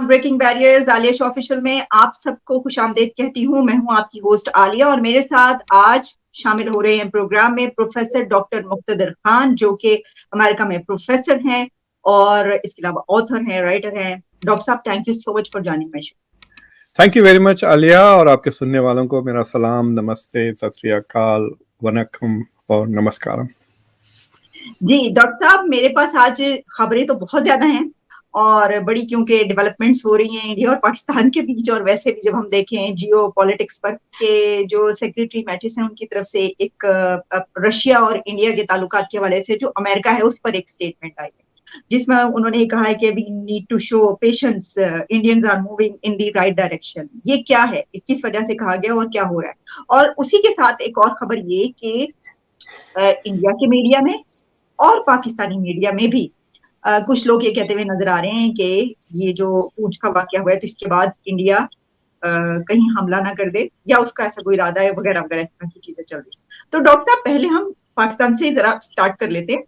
Breaking barriers Aliya show official में आप सबको खुशामदीद कहती हूँ। मैं हूँ आपकी होस्ट आलिया और मेरे साथ आज शामिल हो रहे हैं प्रोग्राम में प्रोफेसर डॉक्टर मुक्तदर खान, जो कि अमेरिका में प्रोफेसर हैं और इसके अलावा ऑथर हैं, राइटर हैं। डॉक्टर साहब, thank you so much for joining my show. Thank you very much Alia, और आपके सुनने वालों को मेरा सलाम, नमस्ते, सत श्री अकाल, वनकम और नमस्कारम। जी डॉक्टर साहब, मेरे पास आज खबरें तो बहुत ज्यादा हैं और बड़ी, क्योंकि डेवलपमेंट्स हो रही हैं इंडिया और पाकिस्तान के बीच, और वैसे भी जब हम देखें जियो पॉलिटिक्स पर के जो सेक्रेटरी मैटिस हैं उनकी तरफ से एक रशिया और इंडिया के ताल्लुकात के हवाले से जो अमेरिका है उस पर एक स्टेटमेंट आई है जिसमें उन्होंने कहा है कि we need to show patience, Indians are moving in the right direction. ये क्या है, किस वजह से कहा गया और क्या हो रहा है? और उसी के साथ एक और खबर ये कि इंडिया के मीडिया में और पाकिस्तानी मीडिया में भी कुछ लोग ये कहते हुए नजर आ रहे हैं कि ये जो पूंछ का वाकया हुआ है तो इसके बाद इंडिया कहीं हमला ना कर दे या उसका ऐसा कोई इरादा है वगैरह वगैरह, इस तरह की चीजें चल रही है। तो डॉक्टर साहब, पहले हम पाकिस्तान से जरा स्टार्ट कर लेते हैं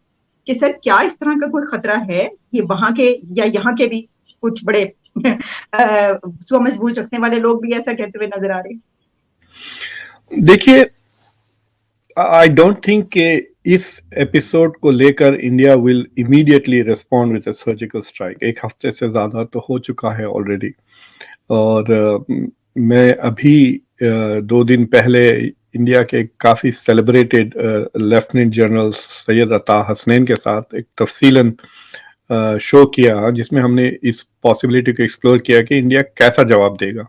कि सर क्या इस तरह का कोई खतरा है? ये वहां के या यहाँ के भी कुछ बड़े समझ बूझ रखने वाले लोग भी ऐसा कहते हुए नजर आ रहे हैं। देखिए, आई डोंट थिंक कि इस एपिसोड को लेकर India will immediately respond with a surgical strike. एक हफ्ते से ज़्यादा तो हो चुका है ऑलरेडी, और मैं अभी 2 दिन पहले इंडिया के काफ़ी सेलिब्रेटेड लेफ्टिनेंट जनरल सैयद अता हसनैन के साथ एक तफसीलन शो किया जिसमें हमने इस पॉसिबिलिटी को एक्सप्लोर किया कि इंडिया कैसा जवाब देगा।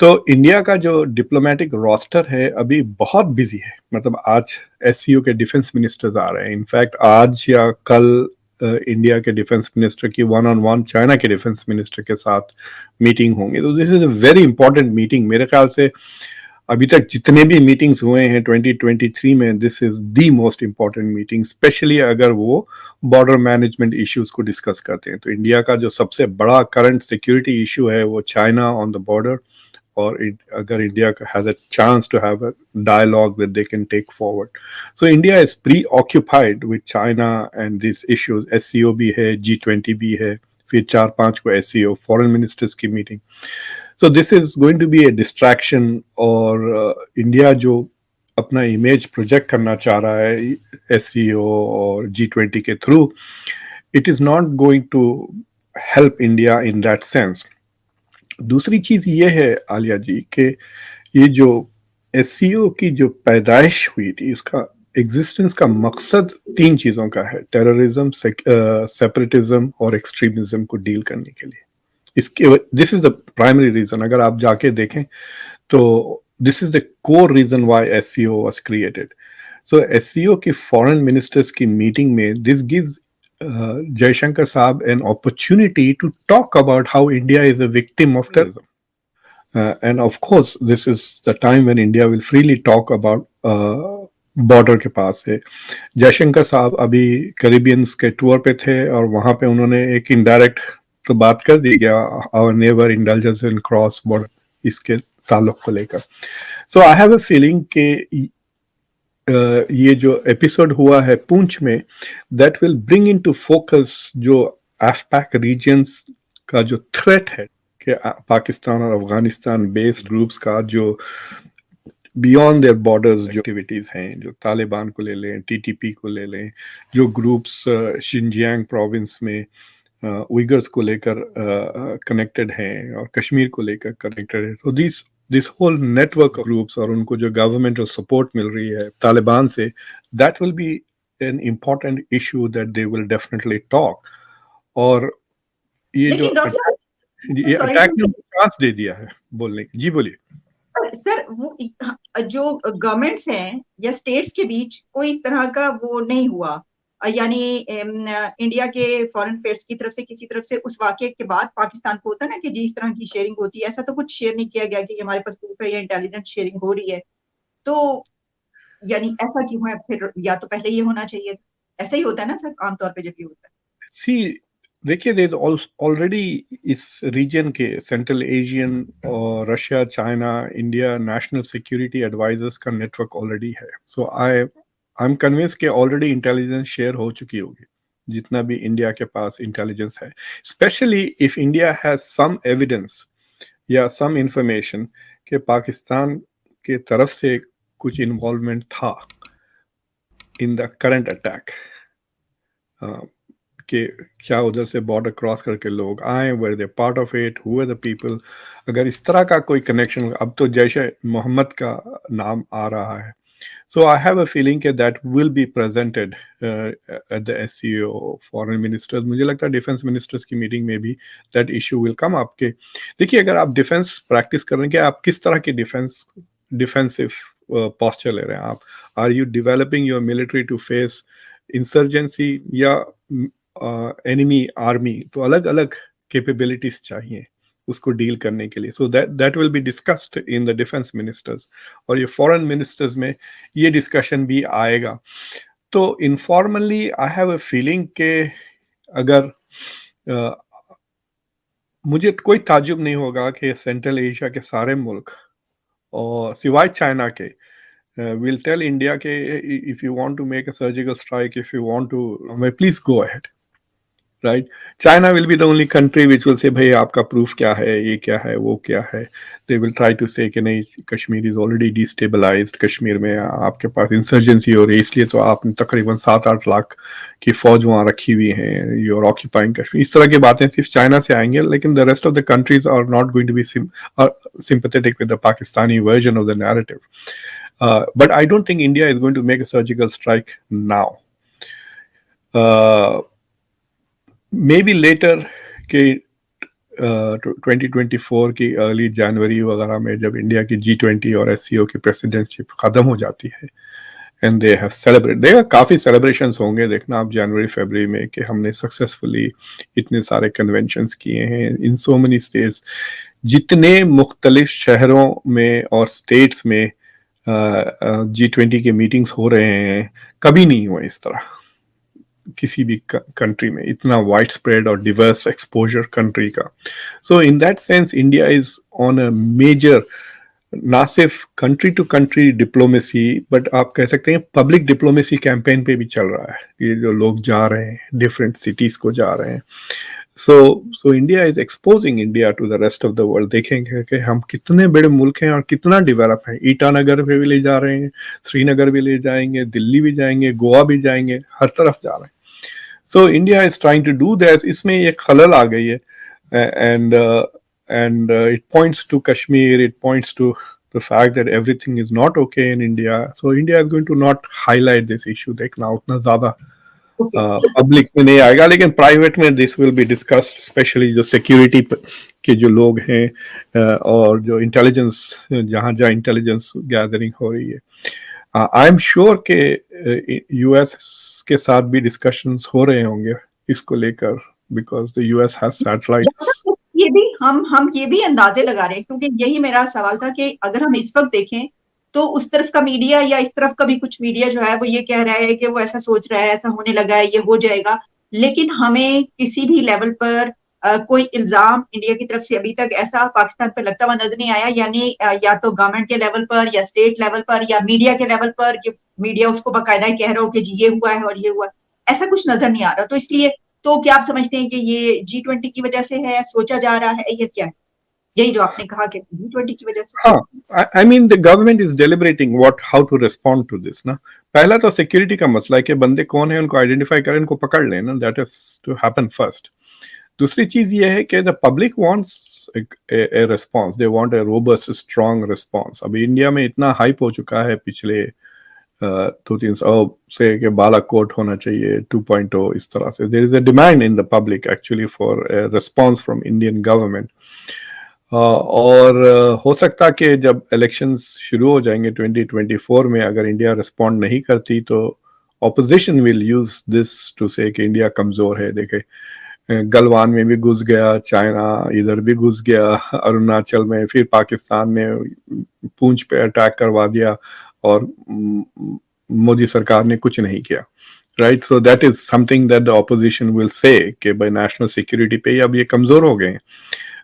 तो इंडिया का जो डिप्लोमेटिक रोस्टर है अभी बहुत बिजी है। मतलब आज एससीओ के डिफेंस मिनिस्टर्स आ रहे हैं। इनफैक्ट आज या कल इंडिया के डिफेंस मिनिस्टर की 1-on-1 चाइना के डिफेंस मिनिस्टर के साथ मीटिंग होंगी। तो this is a very important meeting. मेरे ख्याल से अभी तक जितने भी मीटिंग्स हुए हैं 2023 में, this is the most important meeting, specially अगर वो बॉर्डर मैनेजमेंट इश्यूज को डिस्कस करते हैं। तो इंडिया का जो सबसे बड़ा करंट सिक्योरिटी इशू है वो चाइना ऑन द बॉर्डर, और अगर India has a chance to have a dialogue that they can take forward. So India is preoccupied with China and these issues. SCO भी है, G20 भी है, फिर 4-5 को SCO foreign ministers की meeting. So this is going to be a distraction, और India जो अपना इमेज प्रोजेक्ट करना चाह रहा है SCO और G20 के through, it is not going to help India in that sense. दूसरी चीज ये है आलिया जी कि ये जो एससीओ की जो पैदाइश हुई थी, इसका एग्जिस्टेंस का मकसद 3 चीजों का है: टेररिज्म, सेपरेटिज्म और एक्सट्रीमिज्म को डील करने के लिए। इसके this is the primary reason. अगर आप जाके देखें तो this is the core reason why SCO was created. So SCO की फॉरेन मिनिस्टर्स की मीटिंग में this gives Jaishankar Saab an opportunity to talk about how India is a victim of terrorism. And of course, this is the time when India will freely talk about border के पास है। जयशंकर साहब अभी कैरिबियंस के tour पे थे और वहाँ पे उन्होंने एक इनडायरेक्ट तो बात कर दी गया, our neighbor indulges in cross border, इसके ताल्लुक को लेकर। So I have a feeling कि ये जो एपिसोड हुआ है पूंछ में, that will bring into focus जो एफपैक रीजन्स का जो थ्रेट है कि पाकिस्तान और अफगानिस्तान बेस्ड ग्रुप्स का जो बियॉन्ड देयर बॉर्डर्स जो एक्टिविटीज हैं, जो तालिबान को ले लें, टीटीपी को ले लें, जो ग्रुप्स शिनजियांग प्रोविंस में उइगर्स को लेकर कनेक्टेड हैं और कश्मीर को लेकर कनेक्टेड है। तो दिस होल नेटवर्क ग्रुप्स और उनको जो गवर्नमेंटल सपोर्ट मिल रही है तालिबान से, that will be an important issue that they will definitely talk. और ये जो ये अटैक ने चांस दे दिया है बोलने की। जी बोलिए सर। वो जो गवर्नमेंट्स हैं या स्टेट्स के बीच कोई इस तरह का वो नहीं हुआ, यानी इंडिया के फॉरेन अफेयर्स की तरफ से किसी तरफ से उस वाकये के बाद पाकिस्तान को होता है ना कि जी इस तरह की शेयरिंग होती है, ऐसा तो कुछ शेयर नहीं किया गया कि हमारे पास प्रूफ है या इंटेलिजेंस शेयरिंग हो रही है। तो यानी ऐसा क्यों है फिर? या तो पहले ये होना चाहिए। ऐसा ही होता है ना सर आमतौर पे जब ये होता है। देखिए, ऑलरेडी इस रीजन के सेंट्रल एशियन और Russia, China, India national security advisors का नेटवर्क ऑलरेडी है। सो आई एम कन्विंस कि ऑलरेडी इंटेलिजेंस शेयर हो चुकी होगी। जितना भी इंडिया के पास इंटेलिजेंस है, specially if India has some evidence या सम इंफॉर्मेशन कि पाकिस्तान के तरफ से कुछ इन्वॉल्वमेंट था इन द करंट अटैक, कि क्या उधर से बॉर्डर क्रॉस करके लोग आए, where they part of it, who are the people, अगर इस तरह का कोई कनेक्शन, अब तो जैश मोहम्मद का नाम आ रहा है, so I have a feeling कि that will be presented at the SCO foreign ministers. मुझे लगता है डिफेंस मिनिस्टर्स की मीटिंग में भी दैट इशू विल कम। आपके देखिए, अगर आप डिफेंस प्रैक्टिस कर रहे हैं कि आप किस तरह की डिफेंसिव पॉस्चर ले रहे हैं, आप are you developing your military to face insurgency या एनिमी आर्मी, तो अलग अलग कैपेबिलिटीज चाहिए उसको डील करने के लिए। So that will be discussed in the defence ministers, और ये फॉरेन मिनिस्टर्स में ये डिस्कशन भी आएगा। तो informally I have a feeling के अगर मुझे कोई ताज्जुब नहीं होगा कि सेंट्रल एशिया के सारे मुल्क और सिवाय चाइना के will tell India ke if you want to make a surgical strike, if you want to, please go ahead, right? China will be the only country which will say, bhai aapka proof kya hai, ye kya hai, wo kya hai. They will try to say कि नहीं, Kashmir is already destabilized, Kashmir में आपके पास insurgency हो रही है, इसलिए तो आपने तकरीबन 7-8 लाख की फौज वहाँ रखी हुई है, यू आर ऑक्यूपाइंग कश्मीर। इस तरह की बातें सिर्फ चाइना से आएंगे, लेकिन the rest of the countries are not going to be sympathetic with the Pakistani version of the narrative. But I don't think India is going to make a surgical strike now. Maybe later कि 2024 की early January वगैरह में जब India की G20 और SCO की presidentship ख़त्म हो जाती है, एंड दे हैव सेलिब्रेट, देखा काफ़ी सेलिब्रेशंस होंगे, देखना आप जनवरी फरवरी में कि हमने सक्सेसफुली इतने सारे कन्वेंशंस किए हैं इन सो मेनी स्टेट्स। जितने मुख्तलिफ शहरों में और स्टेट्स में G20 के मीटिंग्स हो रहे हैं, कभी नहीं हुआ इस तरह किसी भी कंट्री में, इतना वाइड स्प्रेड और डिवर्स एक्सपोजर कंट्री का। So in that sense India is on a major, ना सिर्फ country to country diplomacy, but आप कह सकते हैं पब्लिक डिप्लोमेसी कैंपेन पे भी चल रहा है। ये जो लोग जा रहे हैं डिफरेंट सिटीज को जा रहे हैं, so India is exposing India to the rest of the world. देखेंगे कि हम कितने बड़े मुल्क हैं और कितना डेवलप है। ईटानगर पे भी ले जा रहे हैं, श्रीनगर भी ले जाएंगे, दिल्ली भी जाएंगे, गोवा भी जाएंगे, हर तरफ जा रहे हैं। So India is trying to do that. इसमें एक खलल आ गई है, and it points to Kashmir, it points to the fact that everything is not okay in India. So India is going to not highlight this issue. देखना उतना ज़्यादा public में नहीं आएगा, लेकिन प्राइवेट में this will be discussed, specially जो security के जो लोग हैं और जो इंटेलिजेंस, जहाँ इंटेलिजेंस गैदरिंग हो रही है। आई एम श्योर के US के साथ भी डिस्कशंस हो रहे होंगे इसको लेकर, because the US has satellites. ये भी हम ये भी अंदाजे लगा रहे हैं, क्योंकि यही मेरा सवाल था कि अगर हम इस वक्त देखें तो उस तरफ का मीडिया या इस तरफ का भी कुछ मीडिया जो है वो ये कह रहा है कि वो ऐसा सोच रहा है, ऐसा होने लगा है, ये हो जाएगा, लेकिन हमें किसी भी लेवल पर कोई इल्जाम इंडिया की तरफ से अभी तक ऐसा पाकिस्तान पर लगता हुआ नजर नहीं आया। यानी या तो गवर्नमेंट के लेवल पर या स्टेट लेवल पर या मीडिया के लेवल पर, मीडिया उसको बाकायदा कह रहा हो कि जी ये हुआ है और ये हुआ, ऐसा कुछ नजर नहीं आ रहा। तो इसलिए तो क्या आप समझते हैं कि ये G20 की वजह से है, सोचा जा रहा है, या क्या है? यही जो आपने कहा कि G20 की वजह से। हाँ, I mean the government is deliberating how to respond to this ना। पहला तो सिक्योरिटी का मसला है कि बंदे कौन है, उनको आइडेंटिफाई करें, उनको पकड़ लें ना, that is to happen first. दूसरी चीज ये है कि the public wants a response, they want a robust strong response। अभी इंडिया में इतना हाइप हो चुका है पिछले 2-3 साल से कि बालाकोट होना चाहिए 2.0, इस तरह से there is a demand in the public actually for a response from Indian government। और हो सकता कि जब इलेक्शंस शुरू हो जाएंगे 2024 में, अगर इंडिया रिस्पॉन्ड नहीं करती तो opposition will use this to say कि इंडिया कमज़ोर है। देखे गलवान में भी घुस गया, चाइना इधर भी घुस गया, अरुणाचल में, फिर पाकिस्तान ने पूंछ पे अटैक करवा दिया और मोदी सरकार ने कुछ नहीं किया, right. So that is something that the opposition will say कि भाई नेशनल सिक्योरिटी पे अब ये कमज़ोर हो गए हैं।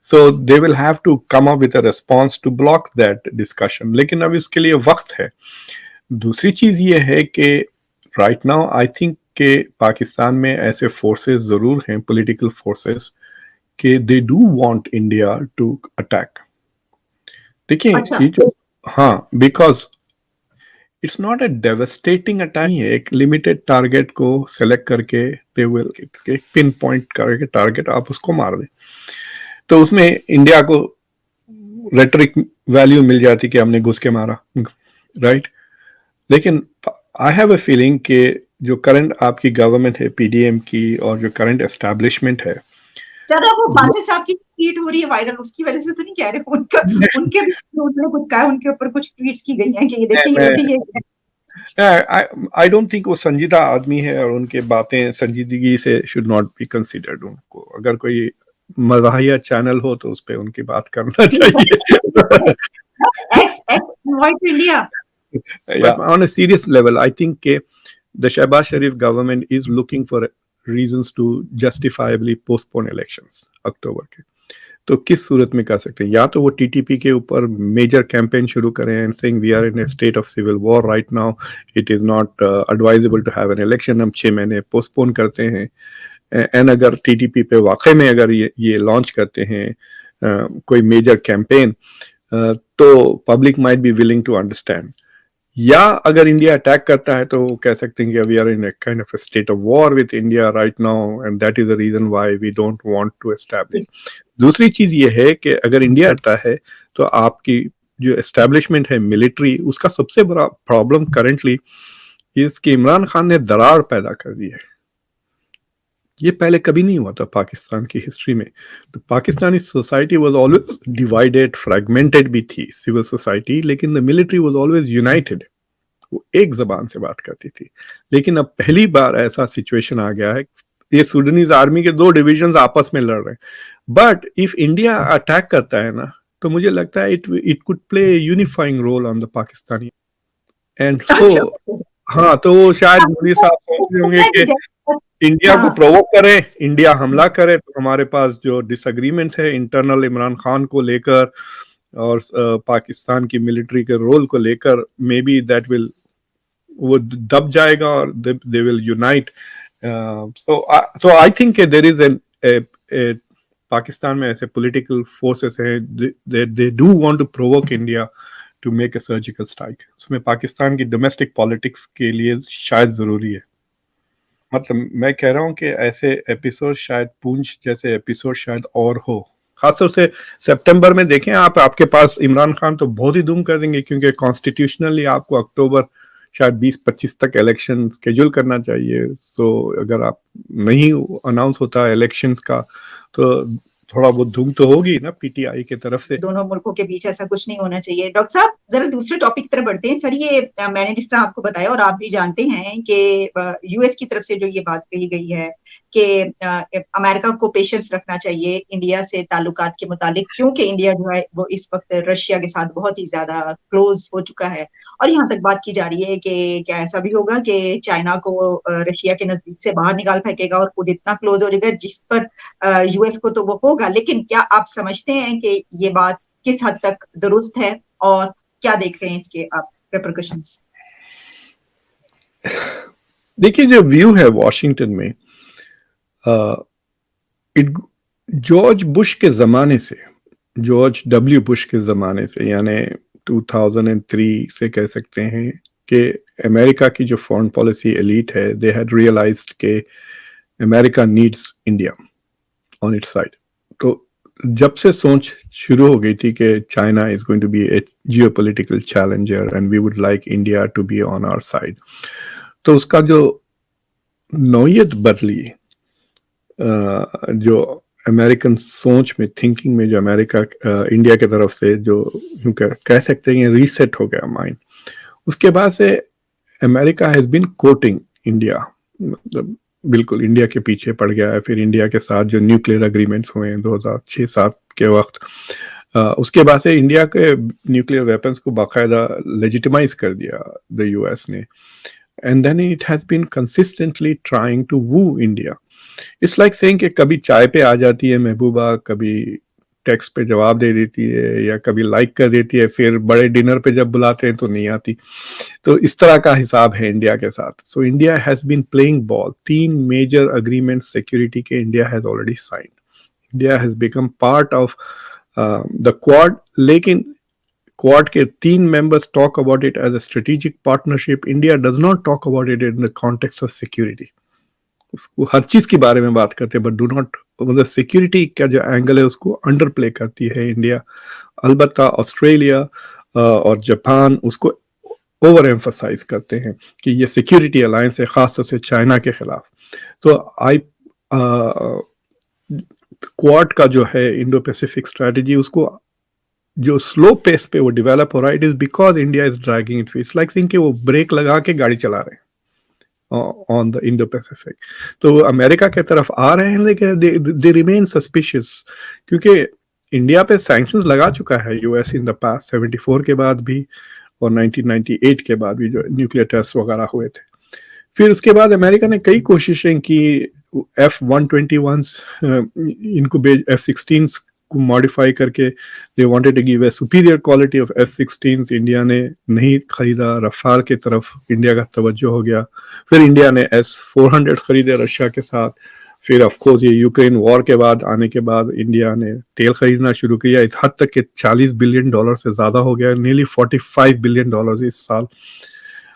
So they will have to come up with a response to block that discussion। लेकिन अब इसके लिए वक्त है। दूसरी चीज ये है कि right now I think कि पाकिस्तान में ऐसे फोर्सेस ज़रूर हैं, पॉलिटिकल फोर्सेस, कि they do want India to attack. देखिए अच्छा, ये जो, हाँ, because it's not a devastating attack है, एक लिमिटेड टारगेट को सेलेक्ट करके दे विल एक पिन पॉइंट करके टारगेट आप उसको मार दें, तो उसमें इंडिया को रेटरिक वैल्यू मिल जाती कि हमने घुस के मारा, राइट. लेकिन आई हैव अ फीलिंग कि जो करंट आपकी गवर्नमेंट है पीडीएम की और जो करंट एस्टैब्लिशमेंट है, चलो वो बासित साहब की ट्वीट हो रही है वायरल, उसकी वजह से तो नहीं कह रहे, उनके भी उन्होंने कुछ कहा, उनके ऊपर कुछ ट्वीट्स की गई हैं कि ये देखिए ये होती है. आई डोंट थिंक वो संजीदा आदमी है और उनके बातें संजीदगी से शुड नॉट बी कंसिडर्ड. उनको अगर कोई मज़ाहिया चैनल हो तो उस पर उनकी बात करना चाहिए. India. But on a serious level, I think the Shehbaz Sharif government is looking for reasons to justifiably postpone elections अक्टूबर के. तो किस सूरत में कर सकते हैं? या तो वो टीटीपी के ऊपर मेजर कैंपेन शुरू करें and saying we are in a state of civil war right now, it is not advisable to have an election, हम 6 महीने पोस्टपोन करते हैं. एंड अगर टीटीपी पे वाकई में अगर ये लॉन्च करते हैं कोई मेजर कैंपेन, तो public might be willing to understand. या अगर इंडिया अटैक करता है तो कह सकते हैं कि we are in a kind of a state of war with India right now and that is the reason why we don't want to establish. दूसरी चीज ये है कि अगर इंडिया आता है तो आपकी जो एस्टैब्लिशमेंट है मिलिट्री, उसका सबसे बड़ा प्रॉब्लम करेंटली इज कि इमरान खान ने दरार पैदा कर दी है. ये पहले कभी नहीं हुआ था पाकिस्तान की हिस्ट्री में. तो Pakistani society was always divided, fragmented भी थी सिविल सोसाइटी, लेकिन the military was always United, वो एक जबान से बात करती थी. लेकिन अब पहली बार ऐसा सिचुएशन आ गया है, ये सूडानीज आर्मी के 2 डिविजन आपस में लड़ रहे हैं. बट इफ इंडिया अटैक करता है ना, तो मुझे लगता है it could play unifying roll on the Pakistani. And so हाँ, तो शायद मोदी साहब सोच रहे होंगे कि इंडिया को प्रोवोक करें, इंडिया हमला करे, तो हमारे पास जो डिसएग्रीमेंट्स है इंटरनल इमरान खान को लेकर और पाकिस्तान की मिलिट्री के रोल को लेकर, मे बी दैट विल वो दब जाएगा और they will unite. So I think there is an Pakistan में ऐसे पॉलिटिकल फोर्सेस हैं, they do want to provoke India to make a surgical strike. उसमें पाकिस्तान की डोमेस्टिक पॉलिटिक्स के लिए शायद जरूरी है. मतलब मैं कह रहा हूँ कि ऐसे एपिसोड शायद पूंछ जैसे एपिसोड शायद और हो, खासतौर से सितंबर में. देखें आप, आपके पास इमरान खान तो बहुत ही धूम कर देंगे, क्योंकि कॉन्स्टिट्यूशनली आपको अक्टूबर शायद 20-25 तक इलेक्शन शेड्यूल करना चाहिए. सो अगर आप नहीं अनाउंस होता इलेक्शंस का, तो थोड़ा बहुत धूम तो होगी ना पीटीआई की तरफ से. दोनों मुल्कों के बीच ऐसा कुछ नहीं होना चाहिए. डॉक्टर साहब जरा दूसरे टॉपिक की तरफ बढ़ते हैं. सर ये मैंने जिस तरह आपको बताया और आप भी जानते हैं कि यूएस की तरफ से जो ये बात कही गई है कि अमेरिका को पेशेंस रखना चाहिए इंडिया से ताल्लुकात के मुतालिक, क्योंकि इंडिया जो है वो इस वक्त रशिया के साथ बहुत ही ज्यादा क्लोज हो चुका है. और यहाँ तक बात की जा रही है कि क्या ऐसा भी होगा कि चाइना को रशिया के नजदीक से बाहर निकाल फेंकेगा और खुद इतना क्लोज हो जाएगा जिस पर यूएस को तो वो होगा. लेकिन क्या आप समझते हैं कि ये बात किस हद तक दुरुस्त है और क्या देख रहे हैं इसके आप रिपरकशंस? देखिए जो व्यू है वॉशिंगटन में, जॉर्ज बुश के ज़माने से, जॉर्ज डब्ल्यू बुश के ज़माने से, यानी 2003 से कह सकते हैं कि अमेरिका की जो फॉरेन पॉलिसी एलीट है, दे हैड रियलाइज्ड कि America needs India on its side. तो जब से सोच शुरू हो गई थी कि China is going to be a geopolitical challenger and we would like India to be on our side, तो उसका जो नौयत बदली, जो अमेरिकन सोच में, थिंकिंग में, जो अमेरिका इंडिया की तरफ से जो कह सकते हैं रीसेट हो गया माइंड. उसके बाद से America has been courting India, मतलब बिल्कुल इंडिया के पीछे पड़ गया है. फिर इंडिया के साथ जो न्यूक्लियर एग्रीमेंट्स हुए हैं 2006-07 के वक्त, उसके बाद से इंडिया के न्यूक्लियर वेपन्स को बाकायदा लेजिटिमाइज कर दिया द यूएस ने. And then it has been consistently trying to woo India. It's like saying कि कभी चाय पे आ जाती है महबूबा, कभी टेक्स्ट पे जवाब दे देती है या कभी लाइक कर देती है, फिर बड़े डिनर पे जब बुलाते हैं तो नहीं आती। तो इस तरह का हिसाब है इंडिया के साथ। So India has been playing ball. 3 major agreement security के India has already signed. India has become part of the Quad, लेकिन क्वाड के 3 members talk about it as a strategic partnership. India does not talk about it in the context of security. उसको हर चीज के बारे में बात करते हैं, बट डू नॉट, मतलब सिक्योरिटी का जो एंगल है उसको अंडर प्ले करती है इंडिया। अलबत्ता ऑस्ट्रेलिया और जापान उसको ओवर एम्फसाइज करते हैं कि ये सिक्योरिटी अलायंस है, खासतौर से चाइना के खिलाफ। तो क्वाड का जो है इंडो पैसिफिक स्ट्रेटेजी, उसको जो स्लो पेस पे वो डेवलप हो रहा है, it is because India is dragging it. It's like कि वो ब्रेक लगा के गाड़ी चला रहे हैं ऑन द इंडो पैसिफिक। तो वो अमेरिका के तरफ आ रहे हैं, लेकिन दे रिमेन सस्पिशियस, क्योंकि इंडिया पे सैंक्शंस लगा चुका है यूएस इन द पास्ट, 74 के बाद भी और 1998 के बाद भी जो न्यूक्लियर टेस्ट वगैरह हुए थे। फिर उसके बाद अमेरिका ने कई कोशिशें की, F-121 इनको F-16 को मॉडिफाई करके they wanted to give a superior quality of F-16। India ने नहीं खरीदा, रफाल की तरफ इंडिया का तवज्जो हो गया। फिर इंडिया ने S-400 खरीदे रशिया के साथ। फिर ऑफकोर्स ये यूक्रेन वॉर के बाद आने के बाद इंडिया ने तेल खरीदना शुरू किया, इस हद तक कि $40 बिलियन से ज्यादा हो गया, नियरली $45 बिलियन इस साल।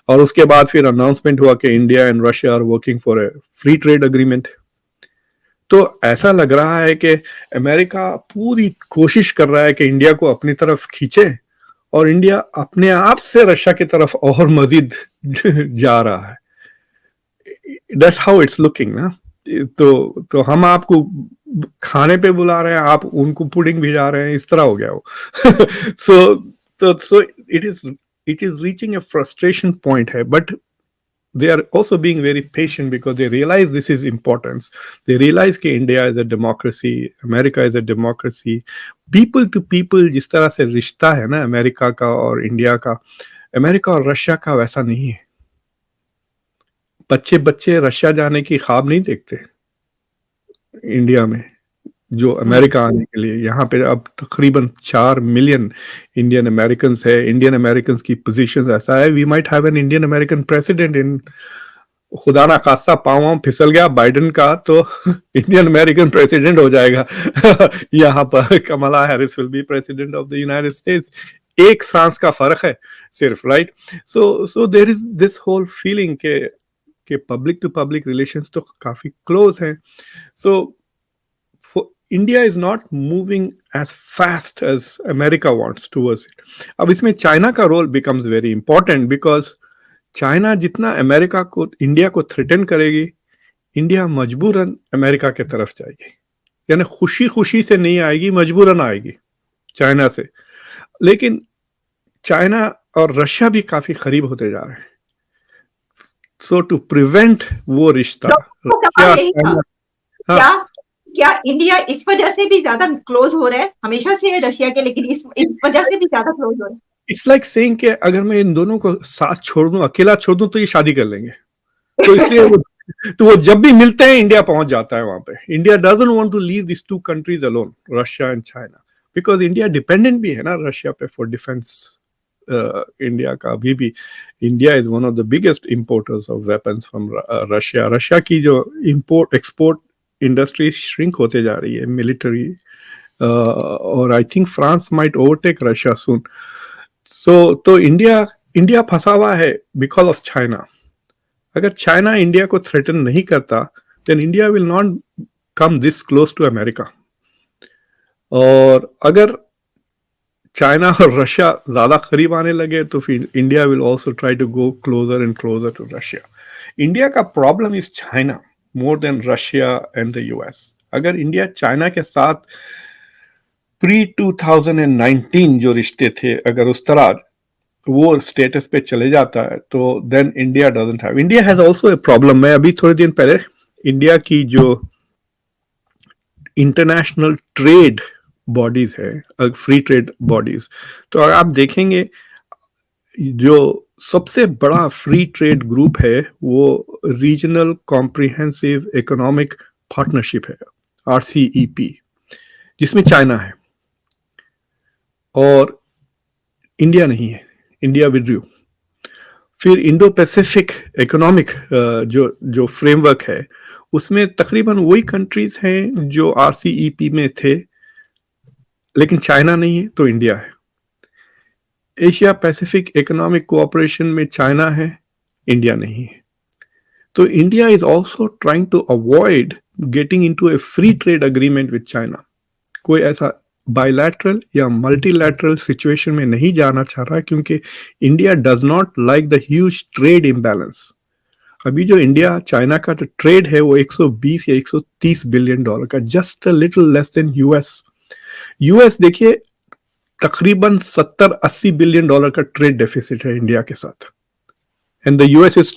और उसके बाद फिर अनाउंसमेंट हुआ कि India and Russia are working for a free trade agreement. तो ऐसा लग रहा है कि अमेरिका पूरी कोशिश कर रहा है कि इंडिया को अपनी तरफ खींचे, और इंडिया अपने आप से रशिया की तरफ और मजीद जा रहा है। दैट्स हाउ इट्स लुकिंग ना। तो हम आपको खाने पे बुला रहे हैं, आप उनको पुडिंग भिजा रहे हैं, इस तरह हो गया वो। so it is reaching a frustration point है, but they are also being very patient because they realize this is importance. They realize कि India is a democracy, America is a democracy. People to people जिस तरह से रिश्ता है ना America का और इंडिया का, अमेरिका और रशिया का वैसा नहीं है। बच्चे रशिया जाने की ख्वाब नहीं देखते इंडिया में, जो अमेरिका आने के लिए। यहाँ पे अब तकरीबन 4 मिलियन इंडियन अमेरिकन है। इंडियन अमेरिकन की पोजीशन ऐसा है, we might have an Indian American president in, खुदा ना खास्ता पाँव फिसल गया बाइडेन का तो इंडियन अमेरिकन प्रेसिडेंट हो जाएगा। यहाँ पर Kamala Harris will be president of the United States. एक सांस का फर्क है सिर्फ, right. So there is this whole feeling के पब्लिक टू पब्लिक रिलेशंस तो काफी क्लोज हैं। सो India is not moving as fast as America wants towards it. अब इसमें चाइना का role becomes very important because China जितना अमेरिका को, India को थ्रेटन करेगी, इंडिया मजबूरन अमेरिका के तरफ जाएगी। यानी खुशी खुशी से नहीं आएगी, मजबूरन आएगी चाइना से। लेकिन चाइना और रशिया भी काफी करीब होते जा रहे हैं। सो टू प्रिवेंट वो रिश्ता, क्या इंडिया इस वजह से भी ज्यादा क्लोज हो रहा है? हमेशा से है रशिया के, लेकिन इस वजह से भी ज्यादा क्लोज हो रहा है। इट्स लाइक सेइंग कि अगर मैं इन दोनों को साथ छोड़ दूं, अकेला छोड़ दूं, तो ये शादी कर लेंगे। तो इसलिए तो वो जब भी मिलते हैं इंडिया पहुंच जाता है वहां पे। India doesn't want to leave this 2 countries alone, Russia and China, because India dependent भी है ना रशिया पे फॉर डिफेंस। इंडिया का अभी भी, India is one of the biggest importers of weapons from Russia. Russia की जो इंपोर्ट एक्सपोर्ट इंडस्ट्री श्रिंक होते जा रही है मिलिट्री, और I think France might overtake Russia soon. तो इंडिया फंसा हुआ है बिकॉज ऑफ चाइना। अगर चाइना इंडिया को थ्रेटन नहीं करता, then India will not come this close to America. और अगर चाइना और रशिया ज्यादा करीब आने लगे तो फिर India will also try to go closer and closer to Russia. India का problem is China more than Russia and the US. अगर इंडिया चाइना के साथ pre-2019 जो रिश्ते थे, अगर उस तरह वो स्टेटस पे चले जाता है, तो then India doesn't have. India has also a problem. मैं अभी थोड़े दिन पहले इंडिया की जो इंटरनेशनल ट्रेड बॉडीज है, फ्री ट्रेड बॉडीज, तो अगर आप देखेंगे जो सबसे बड़ा फ्री ट्रेड ग्रुप है वो रीजनल कॉम्प्रिहेंसिव इकोनॉमिक पार्टनरशिप है, RCEP, जिसमें चाइना है। और इंडिया नहीं है, इंडिया विड्रू। फिर इंडो पैसिफिक इकोनॉमिक जो फ्रेमवर्क है उसमें तकरीबन वही कंट्रीज हैं जो RCEP में थे, लेकिन चाइना नहीं है तो इंडिया है। एशिया पैसिफिक इकोनॉमिक कोऑपरेशन में चाइना है, इंडिया नहीं है। तो India is also trying to avoid getting into a free trade agreement with China. कोई ऐसा बायलैटरल या मल्टीलैटरल सिचुएशन में नहीं जाना चाह रहा, क्योंकि India does not like the huge trade imbalance. अभी जो इंडिया चाइना का जो ट्रेड है वो 120 या 130 बिलियन डॉलर का, just a little less than US देखिए तकरीबन 70-80 बिलियन डॉलर का ट्रेड डेफिसिट है इंडिया के साथ, and the US is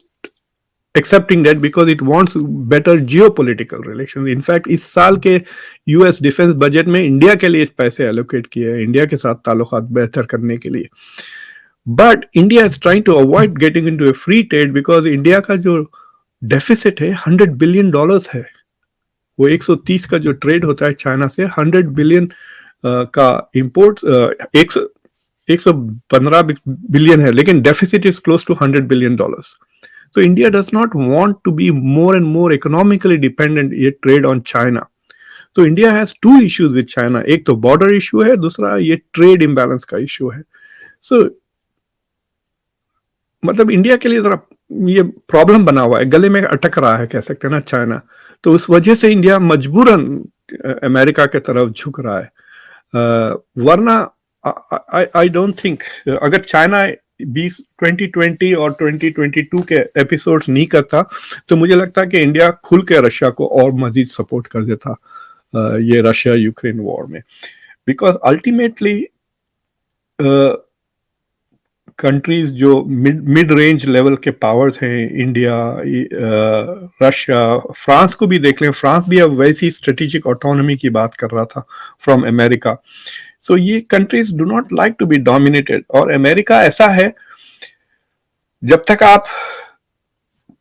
accepting that because it wants better geopolitical relations. In fact, इस साल के यूएस डिफेंस बजट में इंडिया के लिए पैसे एलोकेट किए हैं, इंडिया के साथ ताल्लुकात बेहतर करने के लिए। But India is trying to avoid getting into a free trade because India का जो डेफिसिट है 100 बिलियन डॉलर्स है। वो 130 का जो ट्रेड होता है चाइना से, 100 बिलियन का इंपोर्ट 115 बिलियन है, लेकिन deficit is close to 100 billion dollars. So India does not want to be more and more economically dependent ये trade on China. So India has two issues with China. एक तो border issue है, दूसरा ये trade imbalance का issue है। So मतलब India के लिए जरा ये प्रॉब्लम बना हुआ है, गले में अटक रहा है कह सकते हैं ना चाइना। तो उस वजह से इंडिया मजबूरन अमेरिका के तरफ झुक रहा है। वरना आई डोंट थिंक अगर चाइना 2020 और 2022 के एपिसोड्स नहीं करता तो मुझे लगता है कि इंडिया खुल के रशिया को और मजीद सपोर्ट कर देता ये रशिया यूक्रेन वॉर में, बिकॉज अल्टीमेटली कंट्रीज जो मिड रेंज लेवल के पावर्स हैं, इंडिया, रशिया, फ्रांस को भी देख लें, फ्रांस भी अब वैसी स्ट्रेटेजिक ऑटोनॉमी की बात कर रहा था फ्रॉम अमेरिका। सो ये countries do not like to be dominated, और अमेरिका ऐसा है जब तक आप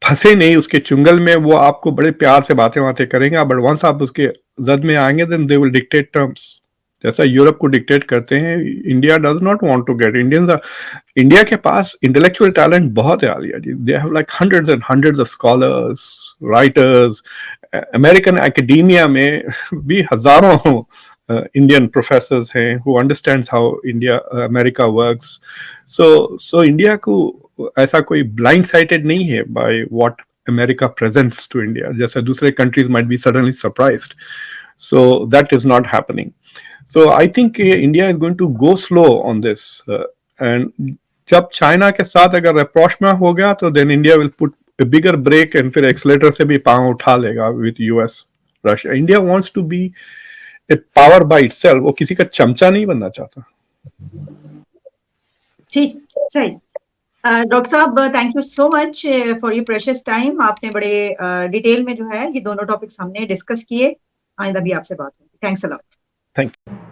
फंसे नहीं उसके चुंगल में वो आपको बड़े प्यार से बातें करेंगे, बट वंस आप उसके जद में आएंगे then they will dictate terms, जैसा यूरोप को डिक्टेट करते हैं। India does not want to get India के पास इंटेलेक्चुअल टैलेंट बहुत है Alia ji, they have like hundreds and hundreds of scholars, writers. American academia में भी हजारों Indian professors हैं who understands how America works. So India को ऐसा कोई blindsided नहीं है by what America presents to India, जैसे दूसरे countries might be suddenly surprised. So that is not happening. So I think India is going to go slow on this. And जब China के साथ अगर rapprochement हो गया तो then India will put a bigger break and फिर accelerator से भी पाँव उठा लेगा with US, Russia. India wants to be a power by itself, वो किसी का चमचा नहीं बनना चाहता। ठीक, सही। डॉक्टर साहब, thank you so much for your precious time. आपने बड़े डिटेल में जो है ये दोनों टॉपिक्स हमने डिस्कस किए। आइंदा भी आपसे बात होगी। Thanks a lot. Thank you.